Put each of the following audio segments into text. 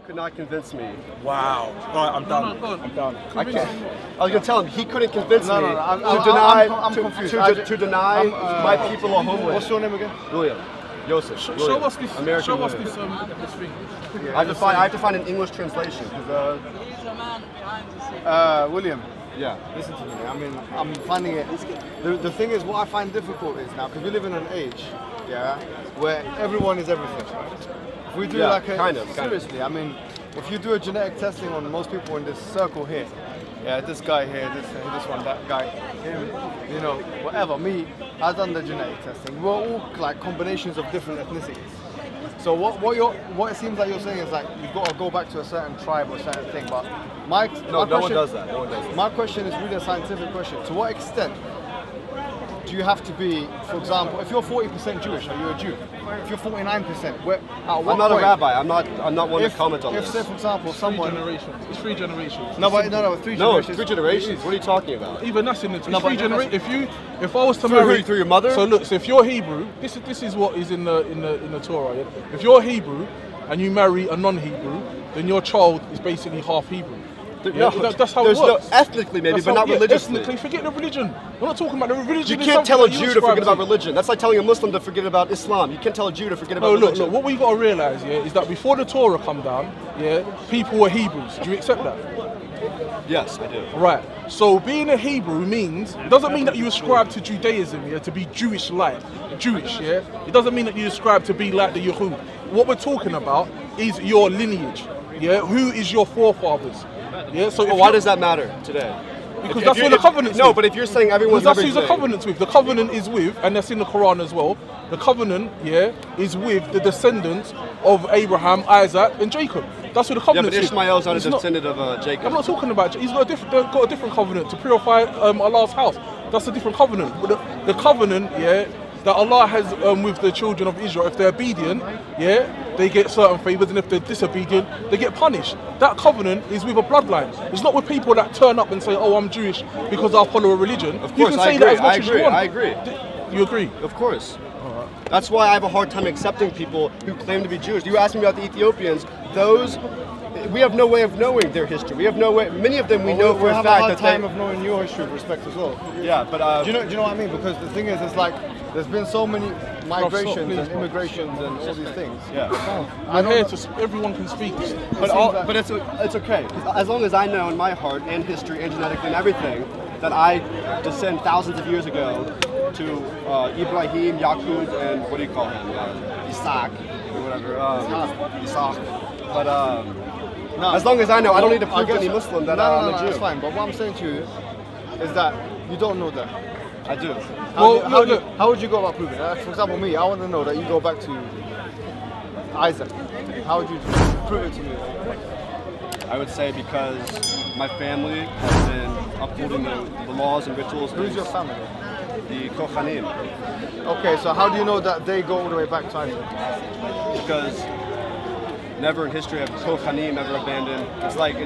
could not convince me. Wow. All right, I'm done. I'm done. I can't. I was gonna tell him he couldn't convince me I'm confused. to deny my people are homeless. What's your name again? William. Joseph. Show us this. American Show us William. this thing. I have to find an English translation. William. Yeah. Listen to me. I mean, I'm finding it. The thing is, what I find difficult is now because we live in an age, where everyone is everything. If we do seriously, I mean, if you do a genetic testing on most people in this circle here, this guy here, this one, that guy, him, you know, whatever. Me, I've done the genetic testing. We're all like combinations of different ethnicities. So what it seems like you're saying is like you've got to go back to a certain tribe or a certain thing. But no one does that. No one does that. My question is really a scientific question. To what extent do you have to be, for example, if you're 40% Jewish, are you a Jew? If you're 49%, I'm not a rabbi. I'm not one to comment on this. If, say, for example, someone... It's 3 generations. No, 3 generations. No, 3 generations. What are you talking about? Even that's in the 3 generations. If I was to marry... Through your mother? So look, so if you're Hebrew, this is what is in the Torah. Yeah? If you're Hebrew and you marry a non-Hebrew, then your child is basically half Hebrew. No, that's how it works. No, ethnically maybe, but not religiously. Ethnically, forget the religion. We're not talking about the religion. You can't tell a Jew to forget about religion. That's like telling a Muslim to forget about Islam. You can't tell a Jew to forget about religion. Look, what we got to realise, is that before the Torah come down, people were Hebrews. Do you accept that? Yes, I do. Right. So being a Hebrew doesn't mean that you ascribe to Judaism, to be Jewish-like. It doesn't mean that you ascribe to be like the Yahud. What we're talking about is your lineage. Who is your forefathers? So why does that matter today? Because that's what the covenant's with. No, but if you're saying everyone's that's who the covenant's with. The covenant is with, and that's in the Quran as well. The covenant, is with the descendants of Abraham, Isaac, and Jacob. That's what the covenant is. Yeah, but Ishmael's not a descendant of Jacob. I'm not talking about. He's got a different covenant to purify Allah's house. That's a different covenant. But the covenant, that Allah has with the children of Israel, if they're obedient, they get certain favors, and if they're disobedient, they get punished. That covenant is with a bloodline. It's not with people that turn up and say, "Oh, I'm Jewish because I follow a religion." Of course, I agree. I agree. You agree? Of course. That's why I have a hard time accepting people who claim to be Jewish. You asked me about the Ethiopians. We have no way of knowing their history. We have no way. Many of them we know for a fact that we have a hard time of knowing your history with respect as well. Yeah, but do you know what I mean? Because the thing is, it's like there's been so many migrations and immigrations and all these things. Yeah, I'm here to everyone can speak. But it's okay. As long as I know in my heart and history and genetically and everything that I descend thousands of years ago to Ibrahim, Yaqub, and what do you call him? Isaac or whatever. Isaac. But as long as I know, I don't need to prove to any Muslim that I'm a Jew. That's fine. But what I'm saying to you is that you don't know that. I do. How would you go about proving it? For example, me, I want to know that you go back to Isaac. How would you prove it to me? I would say because my family has been upholding the laws and rituals. Who's your family? The Kohanim. Okay, so how do you know that they go all the way back to Isaac? Because never in history have Kohanim ever abandoned. It's like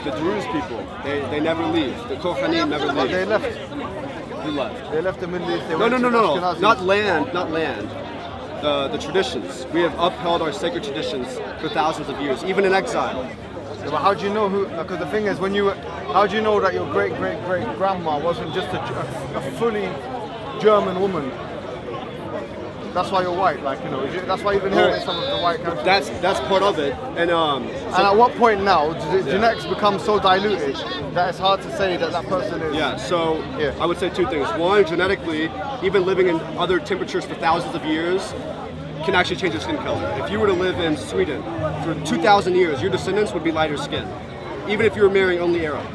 the Druze people. They never leave. The Kohanim never leave. They left. Who left? They left the Middle East. No. Not land. The traditions. We have upheld our sacred traditions for thousands of years, even in exile. Yeah, but how do you know who? Because the thing is, how do you know that your great grandma wasn't just a fully German woman? That's why you're white, that's why you've inherited some of the white country. That's part of it, and at what point now does genetics become so diluted that it's hard to say that person is? I would say 2 things. One, genetically, even living in other temperatures for thousands of years can actually change your skin color. If you were to live in Sweden for 2,000 years, your descendants would be lighter skinned, even if you were marrying only Arab.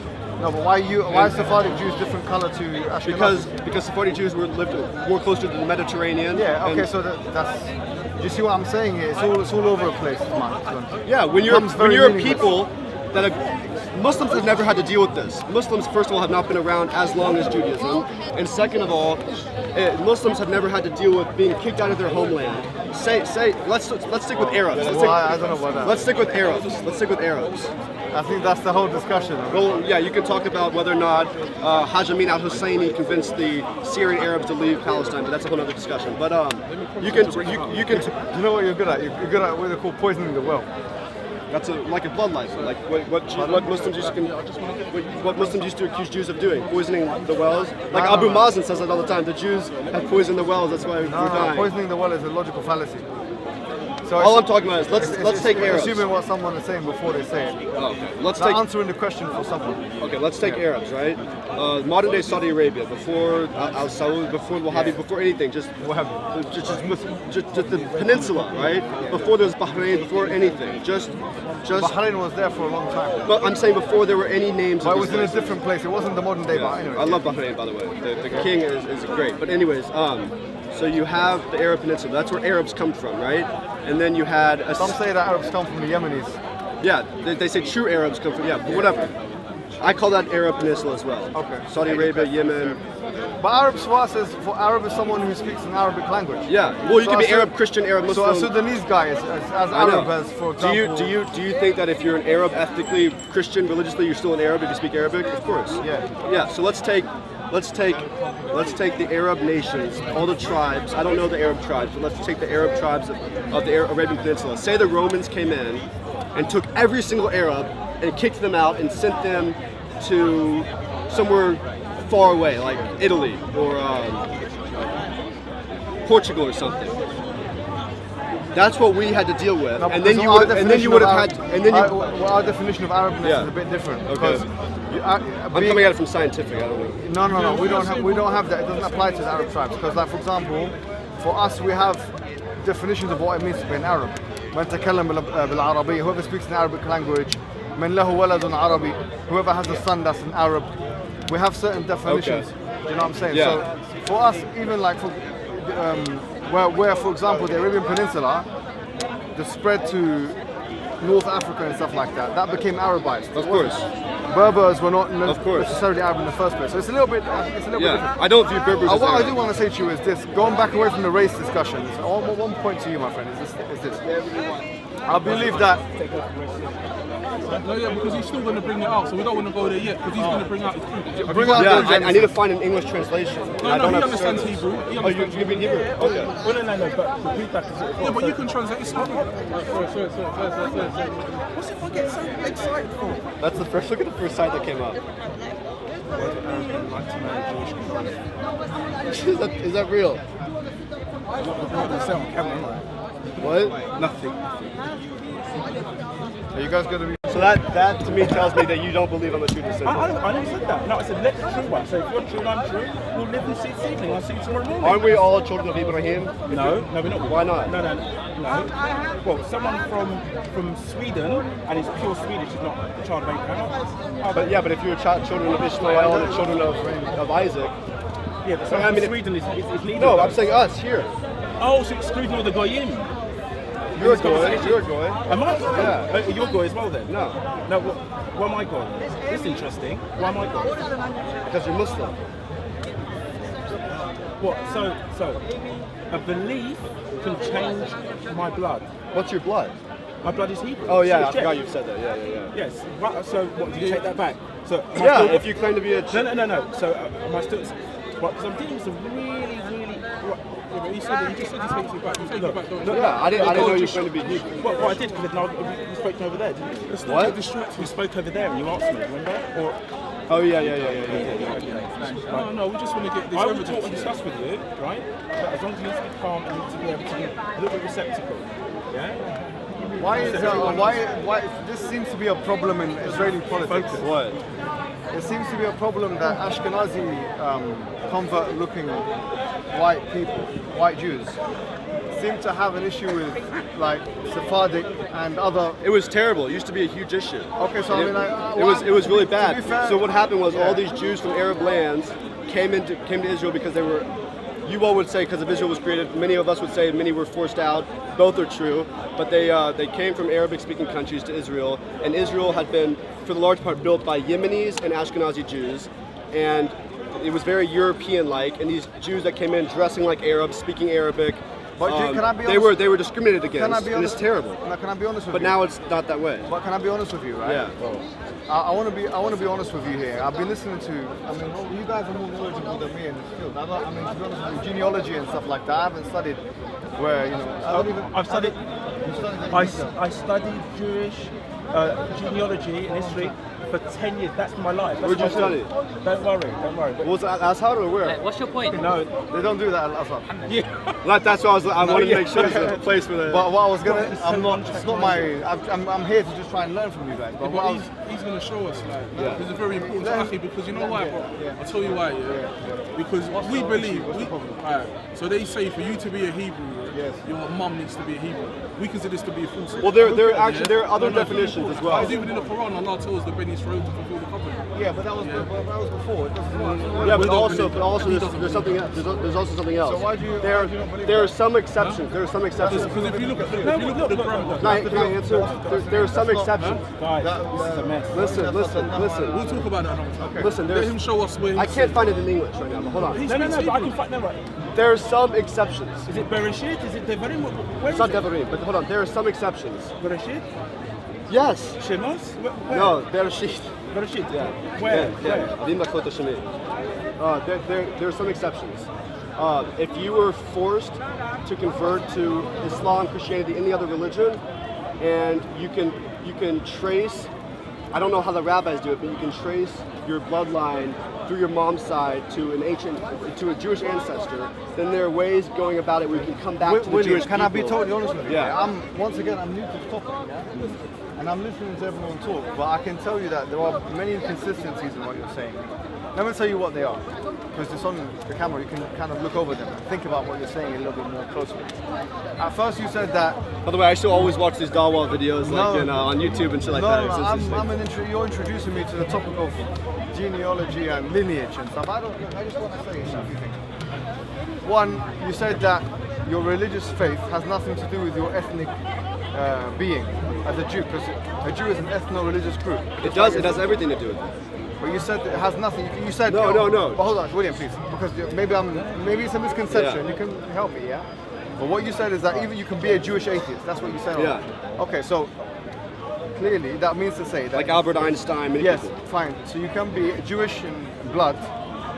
No, but why is Sephardic Jews different color to Ashkenazi? Because Sephardic Jews lived more closer to the Mediterranean. Yeah, okay, so that's. Do you see what I'm saying here? It's all over the place, man. Yeah, when you're a people Muslims have never had to deal with this. Muslims, first of all, have not been around as long as Judaism, and second of all, Muslims have never had to deal with being kicked out of their homeland. Let's stick with Arabs. I don't know about that. Let's stick with Arabs. I think that's the whole discussion. Well, yeah, you can talk about whether or not Hajj Amin al-Husseini convinced the Syrian Arabs to leave Palestine, but that's a whole other discussion. But you can. You know what you're good at? You're good at what they call poisoning the well. That's like a bloodline, like what Muslims used to accuse Jews of doing, poisoning the wells. Like Abu Mazen says that all the time. The Jews have poisoned the wells. That's why we're dying. Poisoning the well is a logical fallacy. So all I'm talking about is let's take Arabs. Assuming what someone is saying before they say it. Oh, okay. Let's take answering the question for someone. Okay, let's take Arabs, right? Modern day Saudi Arabia, before Al Saud, before Wahhabi, before anything, just the peninsula, right? Before there was Bahrain, before anything, just. Bahrain was there for a long time. But I'm saying before there were any names. But it was in a different place. It wasn't the modern day Bahrain. I love Bahrain, by the way. The king is great. But anyways, so you have the Arab Peninsula. That's where Arabs come from, right? And then you had some say that Arabs come from the Yemenis. Yeah, they say true Arabs come from but whatever. I call that Arab Peninsula as well. Okay. Saudi Arabia, Yemen. But Arabs for Arab is someone who speaks an Arabic language. Yeah. Well, you can be Arab, Christian, Arab, Muslim. So a Sudanese guy is as Arab as, for example. Do you think that if you're an Arab ethnically, Christian, religiously, you're still an Arab if you speak Arabic? Of course. Yeah. Yeah. So let's take the Arab nations, all the tribes. I don't know the Arab tribes, but let's take the Arab tribes of the Arabian Peninsula. Say the Romans came in and took every single Arab and kicked them out and sent them to somewhere far away, like Italy or Portugal or something. That's what we had to deal with, no, and then you would have had. Our definition of Arabness is a bit different. Okay. I'm coming at it from scientific. I don't know. No. We don't have that. It doesn't apply to the Arab tribes because, like, for example, for us we have definitions of what it means to be an Arab. من تكلم بالعربية, whoever speaks an Arabic language. من له ولد عربي, whoever has a son that's an Arab. We have certain definitions. Okay. Do you know what I'm saying? Yeah. So for us, even like for where for example the Arabian Peninsula, the spread to North Africa and stuff like that became Arabized. Of course. Berbers were not necessarily Arab in the first place. So it's a little bit different. I don't view Berbers as What Arab. I do want to say to you is this, going back away from the race discussions, one point to you, my friend, is this. I believe that... No, yeah, because he's still going to bring it out, so we don't want to go there yet, because he's going to bring out his proof. I need to find an English translation. No, he understands Hebrew. You speak Hebrew? Okay. But repeat that. Yeah, but you can translate it. Sorry. What's if I get so excited for? That's the first. Look at the first site that came up. Is that real? What? Nothing. Are you guys going to be... So that to me tells me that you don't believe I'm a true descendant. I never said that. No, I said let the true one. So if you're true and I'm true, we'll live and see this evening. I'll see you tomorrow morning. Aren't we all children of Ibrahim? No, we're not. Why not? No. Well, someone from Sweden and is pure Swedish is not a child of Abraham. But if you're children of Ishmael and the children of Isaac. Yeah, but someone from Sweden is neither. No, I'm saying us here. Oh, so excluding all the goyim. You're a goy. Am I? Yeah. You're goy as well then? No. Why am I goy? This is interesting. Why am I goy? Because you're Muslim. What? So, a belief can change my blood. What's your blood? My blood is Hebrew. Oh yeah, I forgot you've said that. Yeah. Yes. Right, so what? Do you take that back? So if you claim to be a... No. So am I still... Because I'm dealing with some really... He just said he takes it back. I didn't know you were going to be Hebrew. Well, I did because you spoke over there, didn't you? What? You spoke over there and you asked me, remember? Oh yeah. No, we just want to get this I will evidence. talk and discuss with you, right? But as long as you need to be calm and to be able to be a little bit receptacle, yeah? Why this seems to be a problem in Israeli politics? What? It seems to be a problem that Ashkenazi convert-looking white Jews, seem to have an issue with like Sephardic and other. It was terrible. It used to be a huge issue. Okay, so it was really bad. Fair, so what happened was all these Jews from Arab lands came to Israel because they were you all would say because of Israel was created, many of us would say many were forced out. Both are true, but they came from Arabic-speaking countries to Israel, and Israel had been, for the large part, built by Yemenis and Ashkenazi Jews, and it was very European-like. And these Jews that came in dressing like Arabs, speaking Arabic, But can I be honest? they were discriminated against, Can I be and it's honest? terrible. Can I be honest with But you? now it's not that way. But can I be honest with you, right? Yeah. I want to be honest with you here. I've been listening to. I mean, you guys are more knowledgeable than me in this field. I mean, to be honest with you, genealogy and stuff like that. I haven't studied where I don't even. I've studied. You studied I studied Jewish genealogy and history for 10 years. That's my life. That's Where'd you my study? field. Don't worry. But Was it Azhar or where? What's your point? no, They don't do that at Al-Azhar. yeah. That's why I wanted to make sure there's a place for the. But what I was gonna, I'm not. It's not my. I'm here to just try and learn from you guys. But what I was, He's going to show us, like, it's very important to Akhi, because you know why, bro? I'll tell you why, Because we believe, right, so they say for you to be a Hebrew, your mum needs to be a Hebrew. We consider this to be a falsehood. Well, there are other definitions as well. Because even in the Quran, Allah tells the Beni Israel to fulfill the covenant. yeah, but that was before. It doesn't. Yeah, but also there's something else. There's also something else. So why do you not believe There are some exceptions. There are some exceptions. Because if you look at the grammar, Can I answer? There are some exceptions. Guys, this is a mess. Listen. we'll talk about that another time. Listen, Let him show us where I can't find it in English right now, but hold on. No, but I can find them right. There are some exceptions. Is it Bereshit? Is it Devarim? Where It's is not it? Devarim, but hold on. There are some exceptions. Bereshit? Yes. Shemos? Where? No, there are sheet. Bereshit? Yeah. Where? There are some exceptions. If you were forced to convert to Islam, Christianity, any other religion, and you can trace, I don't know how the rabbis do it, but you can trace your bloodline through your mom's side to a Jewish ancestor, then there are ways going about it where you can come back to the William, Jewish can I be people. totally honest with you? Yeah. I'm new to the topic, and I'm listening to everyone talk, but I can tell you that there are many inconsistencies in what you're saying. Let me tell you what they are, because it's on the camera. You can kind of look over them and think about what you're saying a little bit more closely. At first, you said that. By the way, I still always watch these Dawah videos No. on YouTube and shit like No, that. no, It's interesting. you're introducing me to the topic of genealogy and lineage and stuff. I just want to say a few things. One, you said that your religious faith has nothing to do with your ethnic being as a Jew, because a Jew is an ethno-religious group. It does. It has everything to do with it. But you said it has nothing. You said No. But hold on, William, please, because maybe it's a misconception. Yeah. You can help me, yeah. But what you said is that even you can be a Jewish atheist. That's what you said. Yeah. Okay, so clearly that means to say that Like Albert Einstein. Many yes, people. fine. So you can be Jewish in blood,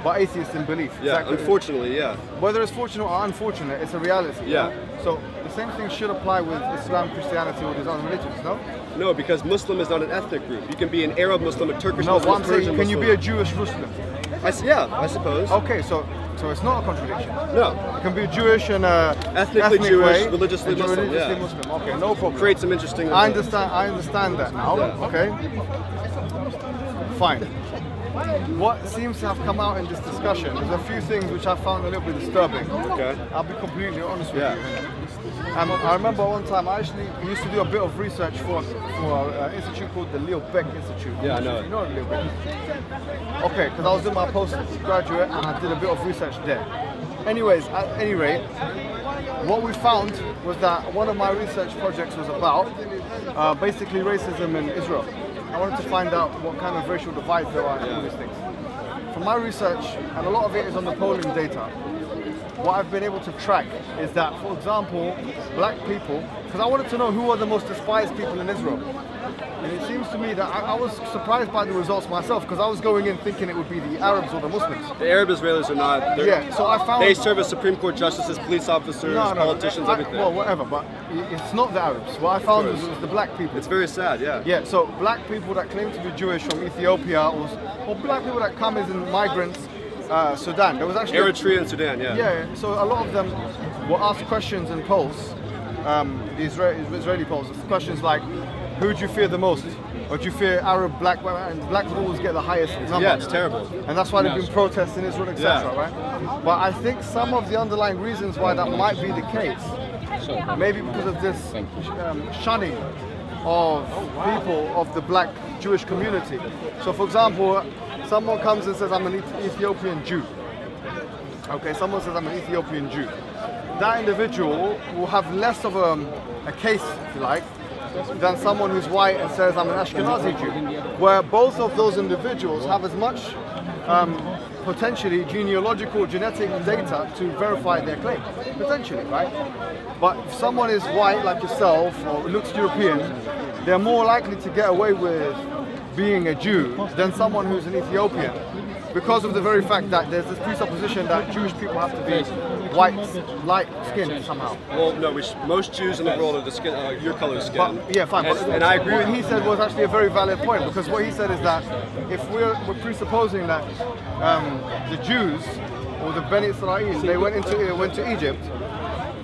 but atheist in belief. Yeah. Exactly. Unfortunately, yeah. Whether it's fortunate or unfortunate, it's a reality. Yeah. So the same thing should apply with Islam, Christianity, or these other religions, no? No, because Muslim is not an ethnic group. You can be an Arab Muslim, a Turkish No, Muslim, what I'm a Persian saying, can you Muslim. be a Jewish Muslim? I suppose. Okay, so it's not a contradiction. No. You can be Jewish and Ethnically ethnic Jewish, way, religiously and Muslim, religiously yeah. Muslim. Okay, no problem. Create some interesting. I understand that now. Yeah. Okay. Fine. What seems to have come out in this discussion is a few things which I found a little bit disturbing. Okay. I'll be completely honest with Yeah. you. I remember one time I actually used to do a bit of research for an institute called the Leo Beck Institute. Yeah, I know it. You know Leo Beck Institute? Okay, because I was doing my postgraduate and I did a bit of research there. Anyways, at any rate, what we found was that one of my research projects was about basically racism in Israel. I wanted to find out what kind of racial divides there are in all these things. From my research, and a lot of it is on the polling data, what I've been able to track is that, for example, black people, because I wanted to know who are the most despised people in Israel. And it seems to me that I was surprised by the results myself, because I was going in thinking it would be the Arabs or the Muslims. The Arab Israelis are not. Yeah, so I found... They serve as Supreme Court justices, police officers, politicians, everything. Well, whatever, but it's not the Arabs. What I found was it was the black people. It's very sad, yeah. Yeah, so black people that claim to be Jewish from Ethiopia, or black people that come as in migrants, Sudan. There was actually Eritrea and Sudan, yeah. Yeah, so a lot of them were asked questions in polls, the Israeli polls, questions like, who do you fear the most? Or do you fear Arab, black, and black people always get the highest number. Yeah, it's terrible. And that's why they've been protests in Israel, etc., right? But I think some of the underlying reasons why that might be the case, maybe because of this shunning of people of the black Jewish community. So for example, someone comes and says, I'm an Ethiopian Jew. okay, someone says I'm an Ethiopian Jew, that individual will have less of a case, if you like, than someone who's white and says I'm an Ashkenazi Jew, where both of those individuals have as much potentially genealogical genetic data to verify their claim, potentially, right? But if someone is white like yourself or looks European, they're more likely to get away with being a Jew than someone who's an Ethiopian, because of the very fact that there's this presupposition that Jewish people have to be white, light-skinned somehow. Well, no, most Jews in the world are the skin, your color skin. But, yeah, fine. And I agree what with he said was actually a very valid point, because what he said is that if we're presupposing that the Jews or the Beni Israel, they went to Egypt,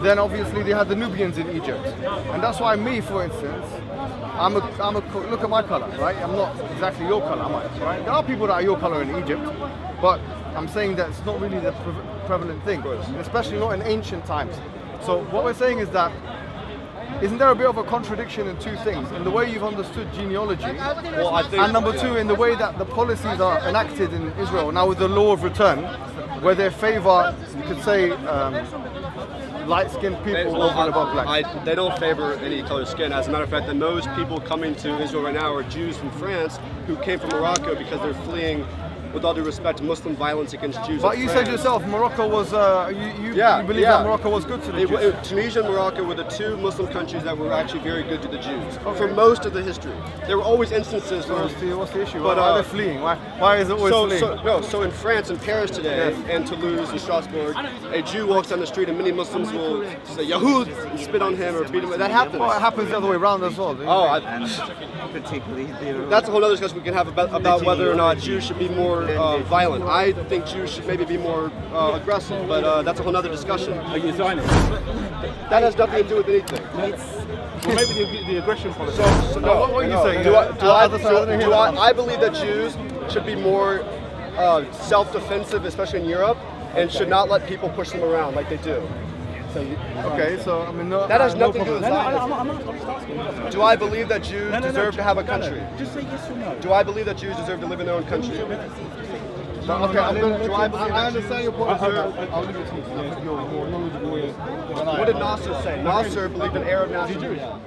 then obviously they had the Nubians in Egypt, and that's why me, for instance, look at my color, right? I'm not exactly your color, am I? Right? There are people that are your color in Egypt, but I'm saying that it's not really the prevalent thing, especially not in ancient times. So what we're saying is that, isn't there a bit of a contradiction in two things? In the way you've understood genealogy, and number two, in the way that the policies are enacted in Israel, now with the law of return, where they favor, you could say, light-skinned people over and above black. They don't favor any color skin. As a matter of fact, the most people coming to Israel right now are Jews from France who came from Morocco because they're fleeing, with all due respect, Muslim violence against Jews. But you said yourself, Morocco was, you believe that Morocco was good to the Jews? Tunisia and Morocco were the two Muslim countries that were actually very good to the Jews for most of the history. There were always instances where... What's the issue? Why are they fleeing? Why is it always fleeing? So in France and Paris today, and Toulouse and Strasbourg, a Jew walks down the street and many Muslims will say Yahud and spit on him or beat him. That happens. Well, it happens the other way around as well. That's a whole other discussion we can have about whether or not Jews should be more violent. I think Jews should maybe be more aggressive, but that's a whole other discussion. Are you Zionist? That has nothing to do with anything. Well, maybe the aggression policy. What are you saying? I believe that Jews should be more self-defensive, especially in Europe, and should not let people push them around like they do. So I mean, that has nothing to do with Zionism. Do I believe that Jews deserve to have a country? Just say yes or no. Do I believe that Jews deserve to live in their own country? I understand your point of view. I'll leave it to you. You're more knowledgeable. What did Nasser say? Nasser believed in Arab nationalism.